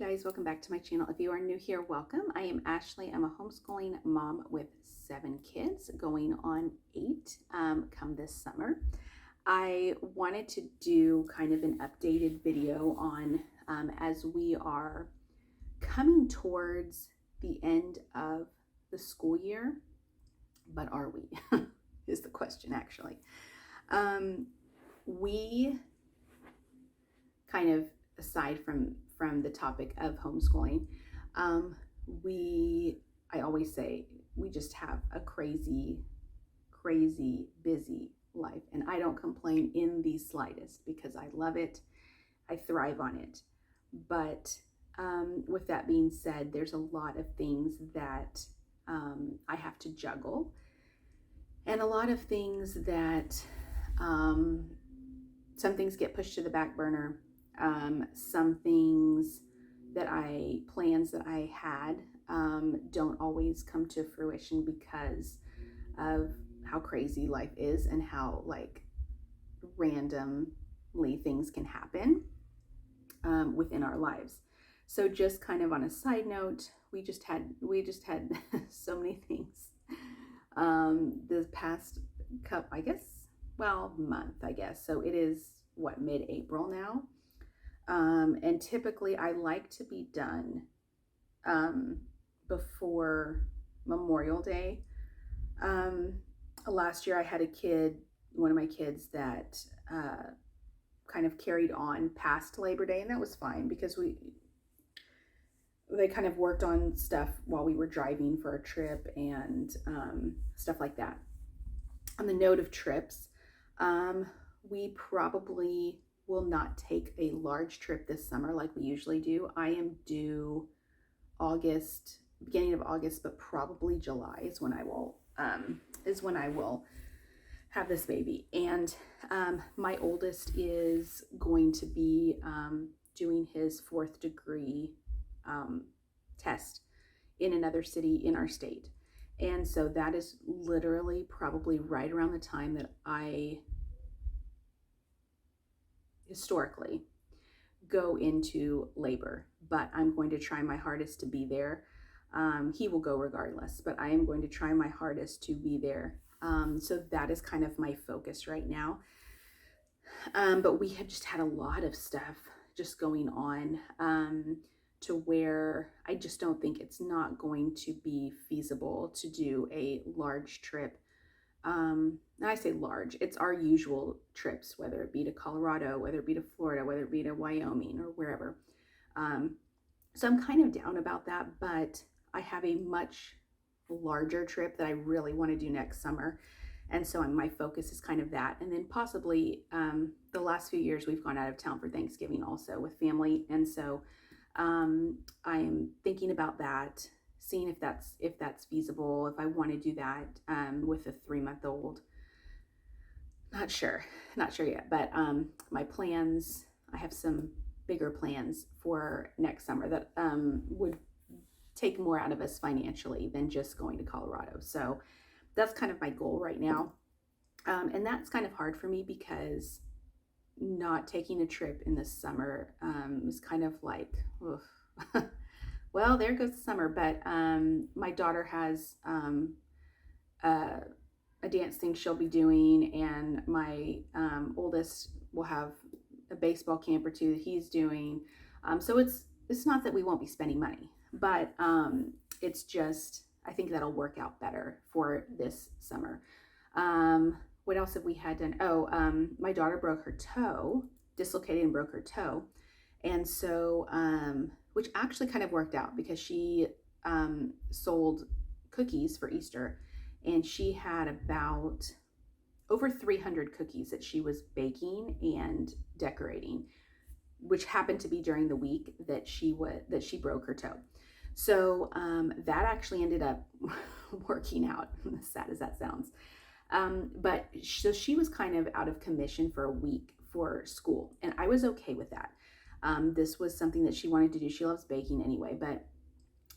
Guys, welcome back to my channel. If you are new here, welcome. I am Ashley. I'm a homeschooling mom with 7 kids, going on 8 come this summer. I wanted to do kind of an updated video on as we are coming towards the end of the school year, but are we? Is the question actually. We kind of, aside from the topic of homeschooling, I always say we just have a crazy busy life, and I don't complain in the slightest because I love it. I thrive on it. But with that being said, there's a lot of things that I have to juggle, and a lot of things that some things get pushed to the back burner. Some things plans that I had don't always come to fruition because of how crazy life is and how like randomly things can happen within our lives. So just kind of on a side note, we just had so many things this past month, I guess. So it is mid-April now. And typically I like to be done before Memorial Day. Last year I had one of my kids that kind of carried on past Labor Day, and that was fine because they kind of worked on stuff while we were driving for a trip and stuff like that. On the note of trips, we probably will not take a large trip this summer like we usually do. I am due beginning of August, but probably July is when I will have this baby. And my oldest is going to be doing his 4th degree test in another city in our state. And so that is literally probably right around the time that I historically go into labor, but I'm going to try my hardest to be there. He will go regardless, but I am going to try my hardest to be there. So that is kind of my focus right now. But we have just had a lot of stuff just going on to where I just don't think it's not going to be feasible to do a large trip. I say large, it's our usual trips, whether it be to Colorado, whether it be to Florida, whether it be to Wyoming or wherever. So I'm kind of down about that, but I have a much larger trip that I really want to do next summer. And so my focus is kind of that. And then possibly the last few years we've gone out of town for Thanksgiving also with family. And so I'm thinking about that, seeing if that's feasible, if I want to do that with a 3-month-old. Not sure yet, but my plans, I have some bigger plans for next summer that would take more out of us financially than just going to Colorado. So that's kind of my goal right now. And that's kind of hard for me because not taking a trip in the summer is kind of like, well, there goes the summer. But my daughter has a dance thing she'll be doing, and my oldest will have a baseball camp or 2 that he's doing. So it's not that we won't be spending money, but it's just, I think that'll work out better for this summer. What else have we had done? My daughter dislocated and broke her toe. And so, which actually kind of worked out because she sold cookies for Easter, and she had about over 300 cookies that she was baking and decorating, which happened to be during the week that she broke her toe. So that actually ended up working out, as sad as that sounds. But so she was kind of out of commission for a week for school, and I was okay with that. This was something that she wanted to do. She loves baking anyway, but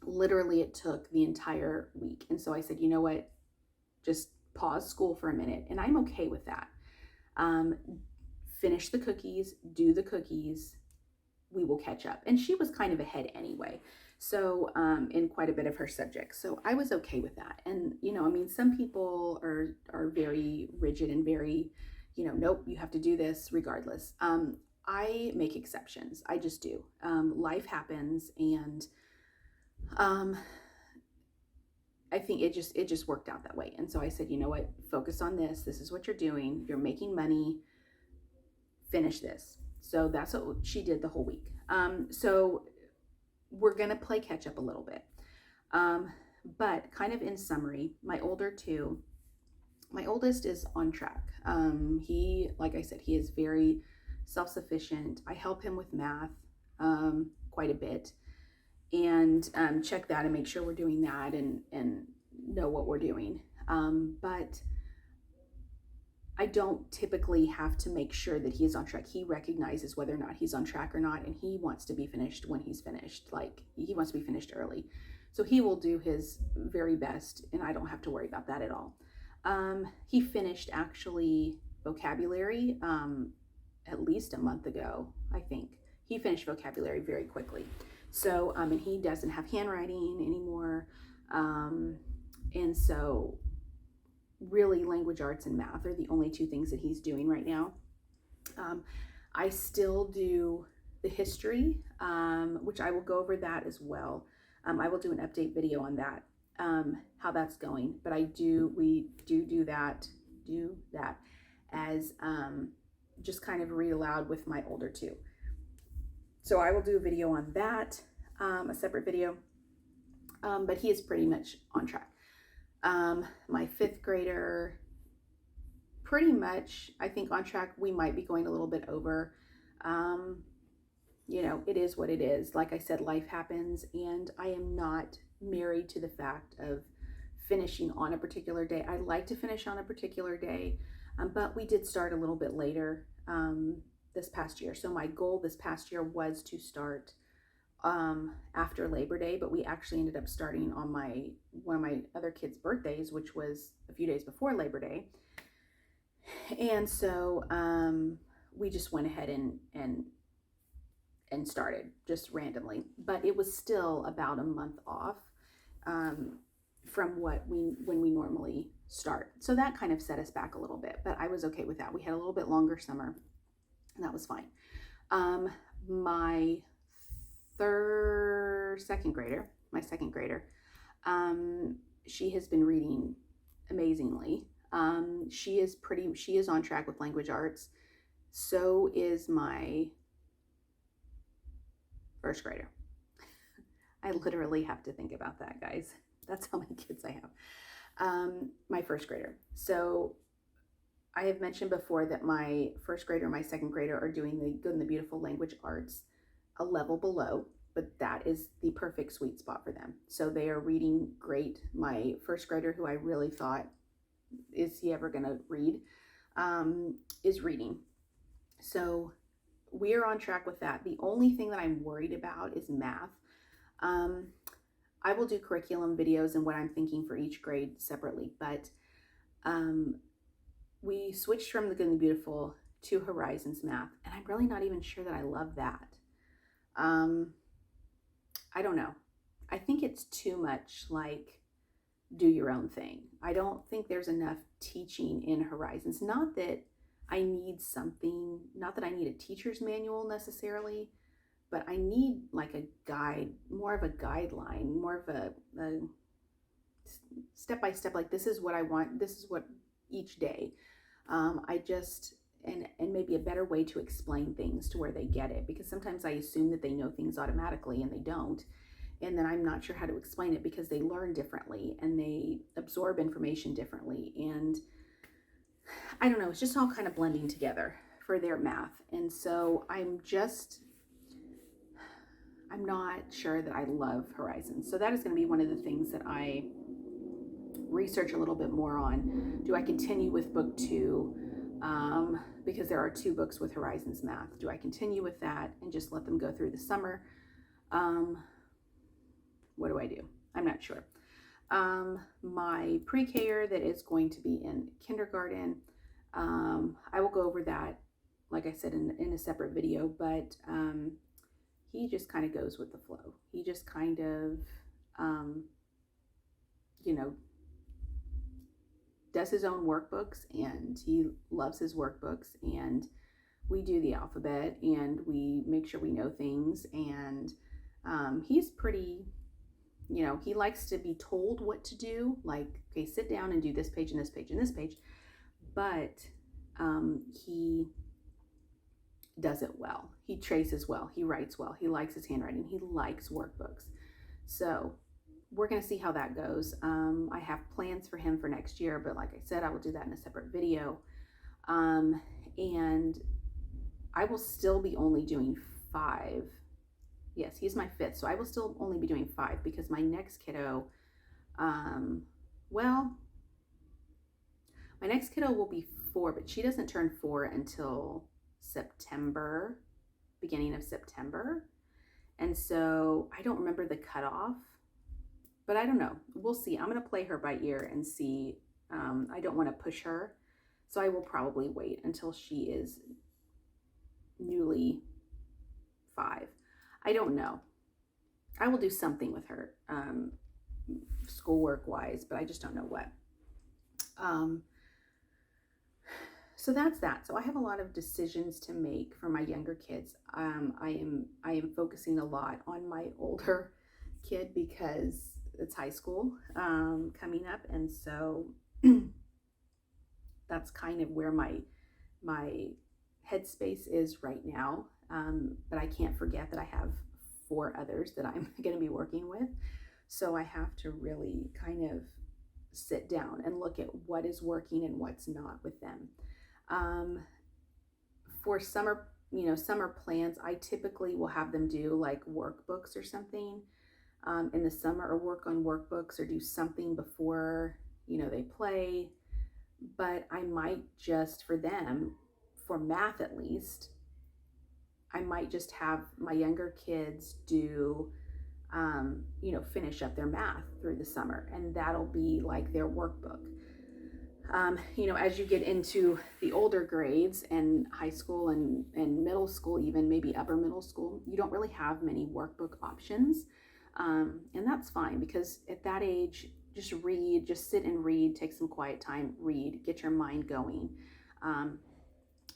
literally it took the entire week. And so I said, you know what, just pause school for a minute, and I'm okay with that. Finish the cookies, do the cookies, we will catch up. And she was kind of ahead anyway. So, in quite a bit of her subjects. So I was okay with that. And, you know, I mean, some people are very rigid and very, you know, nope, you have to do this regardless. I make exceptions. I just do. Life happens, and I think it just worked out that way. And so I said, you know what, focus on this. This is what you're doing. You're making money. Finish this. So that's what she did the whole week. So we're going to play catch up a little bit. But kind of in summary, my oldest is on track. He, like I said, he is very self-sufficient. I help him with math quite a bit, and check that and make sure we're doing that and know what we're doing. But I don't typically have to make sure that he is on track. He recognizes whether or not he's on track or not, and he wants to be finished when he's finished. Like, he wants to be finished early. So he will do his very best, and I don't have to worry about that at all. He finished actually vocabulary at least a month ago, I think. He finished vocabulary very quickly. So, and he doesn't have handwriting anymore. And so really language arts and math are the only two things that he's doing right now. I still do the history, which I will go over that as well. I will do an update video on that, how that's going. But we do that as just kind of read aloud with my older two. So I will do a video on that, a separate video, but he is pretty much on track. My fifth grader, pretty much, I think on track. We might be going a little bit over. You know, it is what it is. Like I said, life happens, and I am not married to the fact of finishing on a particular day. I like to finish on a particular day, but we did start a little bit later this past year. So my goal this past year was to start after Labor Day, but we actually ended up starting on one of my other kids' birthdays, which was a few days before Labor Day. And so we just went ahead and started just randomly, but it was still about a month off from when we normally start. So that kind of set us back a little bit, but I was okay with that. We had a little bit longer summer, and that was fine. My second grader, she has been reading amazingly. She is on track with language arts. So is my first grader. I literally have to think about that, guys. That's how many kids I have. My first grader. So I have mentioned before that my first grader and my second grader are doing the Good and the Beautiful language arts a level below, but that is the perfect sweet spot for them. So they are reading great. My first grader, who I really thought, is he ever going to read, is reading. So we are on track with that. The only thing that I'm worried about is math. I will do curriculum videos and what I'm thinking for each grade separately, but we switched from the Good and the Beautiful to Horizons Math, and I'm really not even sure that I love that. I don't know. I think it's too much like do your own thing. I don't think there's enough teaching in Horizons. Not that I need a teacher's manual necessarily, but I need like a guide, more of a guideline, more of a step-by-step, like this is what I want, this is what each day. And maybe a better way to explain things to where they get it, because sometimes I assume that they know things automatically and they don't. And then I'm not sure how to explain it because they learn differently and they absorb information differently. And I don't know, it's just all kind of blending together for their math. And so I'm not sure that I love Horizons. So that is going to be one of the things that I research a little bit more on. Do I continue with book 2? Because there are 2 books with Horizons Math. Do I continue with that and just let them go through the summer? What do I do? I'm not sure. My pre-K-er that is going to be in kindergarten, I will go over that, like I said, in a separate video, but he just kind of goes with the flow. He just kind of, you know, does his own workbooks, and he loves his workbooks, and we do the alphabet and we make sure we know things. And he's pretty, you know, he likes to be told what to do, like, okay, sit down and do this page and this page and this page. But he does it well. He traces well. He writes well. He likes his handwriting. He likes workbooks. So we're going to see how that goes. I have plans for him for next year, but like I said, I will do that in a separate video. And I will still be only doing 5. Yes, he's my 5th, so I will still only be doing 5 because my next kiddo, well, my next kiddo will be 4, but she doesn't turn 4 until September, beginning of September. And so I don't remember the cutoff, but I don't know. We'll see. I'm going to play her by ear and see. I don't want to push her, so I will probably wait until she is newly 5. I don't know. I will do something with her, schoolwork wise, but I just don't know what. So that's that. So I have a lot of decisions to make for my younger kids. I am focusing a lot on my older kid because it's high school coming up, and so that's kind of where my headspace is right now. But I can't forget that I have 4 others that I'm going to be working with. So I have to really kind of sit down and look at what is working and what's not with them. For summer, summer plans, I typically will have them do like workbooks or something in the summer, or work on workbooks, or do something before, they play. But I might just, for them, for math at least, I might just have my younger kids do, finish up their math through the summer, and that'll be like their workbook. As you get into the older grades and high school and middle school, even maybe upper middle school, you don't really have many workbook options. And that's fine, because at that age, just read, just sit and read, take some quiet time, read, get your mind going.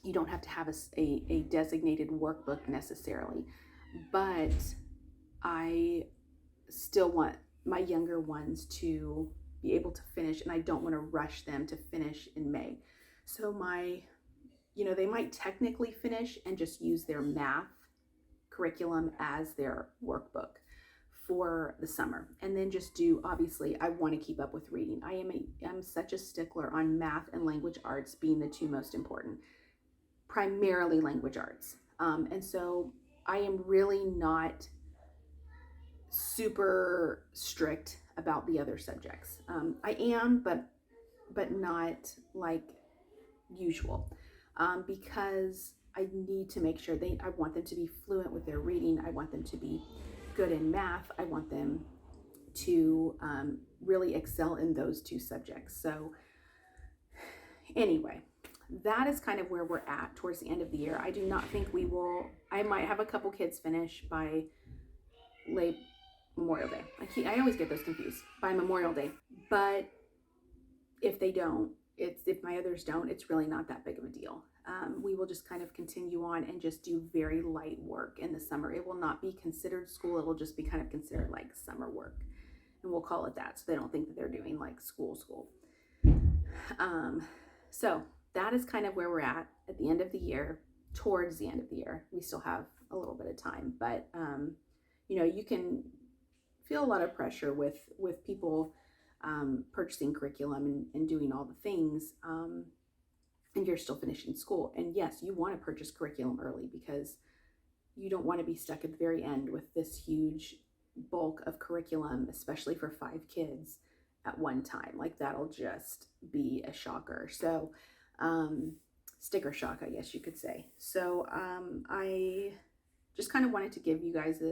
You don't have to have a designated workbook necessarily, but I still want my younger ones to be able to finish, and I don't want to rush them to finish in May. So they might technically finish and just use their math curriculum as their workbook for the summer, and then just do, obviously, I want to keep up with reading. I'm such a stickler on math and language arts being the 2 most important, primarily language arts. And so I am really not super strict about the other subjects. I am, but not like usual, because I need to make sure I want them to be fluent with their reading. I want them to be good in math. I want them to really excel in those 2 subjects. So anyway, that is kind of where we're at towards the end of the year. I do not think I might have a couple kids finish by late Memorial Day. I always get those confused, by Memorial Day. But if they don't, if my others don't, it's really not that big of a deal. We will just kind of continue on and just do very light work in the summer. It will not be considered school. It will just be kind of considered like summer work, and we'll call it that, so they don't think that they're doing like school. So that is kind of where we're at the end of the year, towards the end of the year. We still have a little bit of time, but you can feel a lot of pressure with people purchasing curriculum and doing all the things, and you're still finishing school. And yes, you want to purchase curriculum early, because you don't want to be stuck at the very end with this huge bulk of curriculum, especially for 5 kids at one time. Like, that'll just be a shocker. So sticker shock, I guess you could say. So I just kind of wanted to give you guys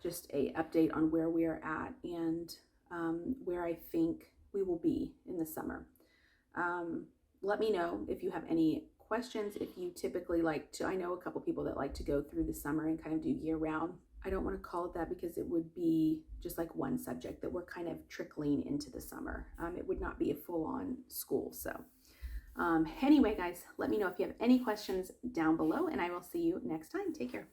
just a update on where we are at, and where I think we will be in the summer. Let me know if you have any questions if you typically like to. I know a couple people that like to go through the summer and kind of do year round. I don't want to call it that because it would be just like one subject that we're kind of trickling into the summer. It would not be a full-on school. So anyway, guys, let me know if you have any questions down below, and I will see you next time. Take care.